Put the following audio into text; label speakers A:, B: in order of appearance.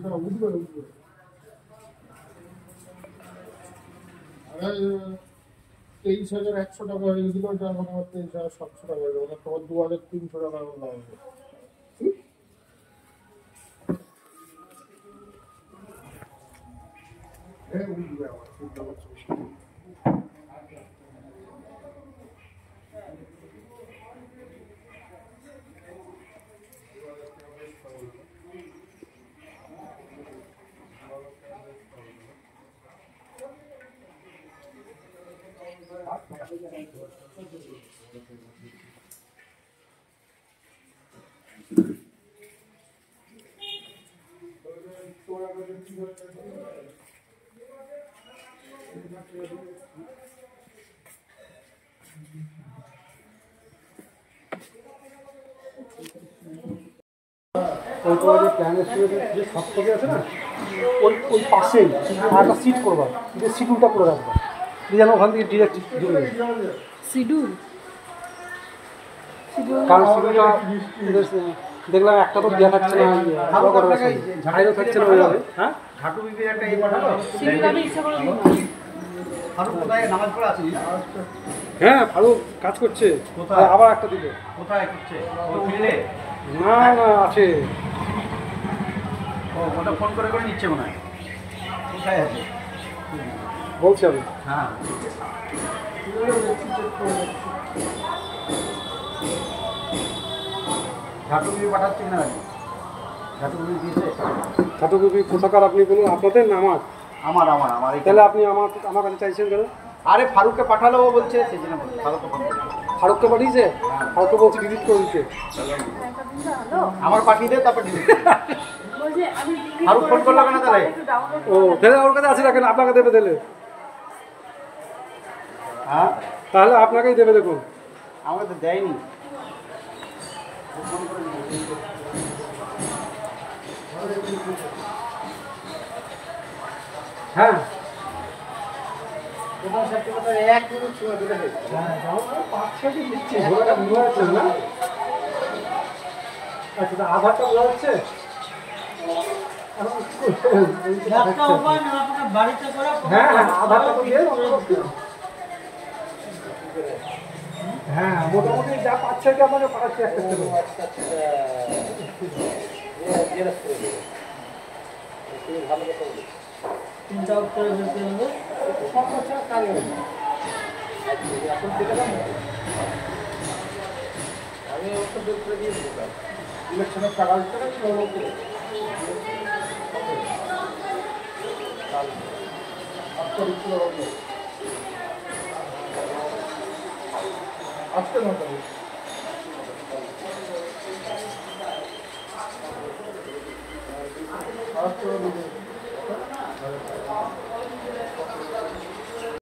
A: টাকা উঠবে উঠবে। 23,100 টাকা হয়ে গেছিল, এটা এখন আমার 23,700 টাকা হয়ে যাবে, তোমার 2,300 টাকা হবে। হ্যাঁ উঠবে আমার চিন্তা করছি। ওই তোমার যে প্ল্যান এস্টিমেটের যে সব থেকে আছে না, ওই পাশেই একটা সিট করবা, যে শিডিউলটা করে রাখবা, যেন ওখান থেকে ডিরেক্ট জুড়ে
B: শিডিউল।
A: কারণ শিডিউলটা দেখলাম একটা তো দেওয়া থাকছে না, ঝাড়াইও থাকছে না ওইভাবে। হ্যাঁ ঘাটু বিবির একটা এই পাঠালো, ফারুক কোথায় নামাজ পড়ে আছে? হ্যাঁ ফারুক কাজ করছে, কোথায় আবার একটা দিবে, কোথায় করছে? ওই ফিল্ডে? না না আছে, ও ওটা ফোন করে করে নিচ্ছে মনে হয়। কোথায় আছে বলছি আমি। হ্যাঁ ঘাটু বিবি পাঠাচ্ছে না, ঘাটু বিবি দিয়েছে। ঘাটু বিবি কোথাকার আপনি বলুন? আপনাদের না আমার? আমার আমার আমার। তাহলে আপনি আমার কাছে চাইছেন কেন? আরে ফারুককে পাঠালো ও বলছে, সেই জন্য ফারুককে পাঠিয়েছে। ফারুককে বলছি ডিলিট করে দিতে, আমার পাঠিয়ে দে, তারপর ডিলিট। ফারুক ফোন করলো কেন তাহলে? ও তাহলে ওর কাছে আছে না কেন? আপনাকে দেবে তাহলে? হ্যাঁ তাহলে আপনাকেই দেবে, দেখুন আমাকে তো দেয়নি। হ্যাঁ এক মিনিট সময় দিলে না। আচ্ছা আধারটা বোঝা যাচ্ছে? হ্যাঁ আধারটা তো দিয়ে, হ্যাঁ মোটামুটি যা পাচ্ছে কি আপনাকে পাঠাচ্ছি একটা ভালো কথা বলি। চিন্তা করে ফেলতে হবে সব বছর কাজ হবে। এখন দেখলাম আমি ওটা বের করে দিয়ে দেবো, ইলেকশনের টাকা দিতে না আজকে না আজকে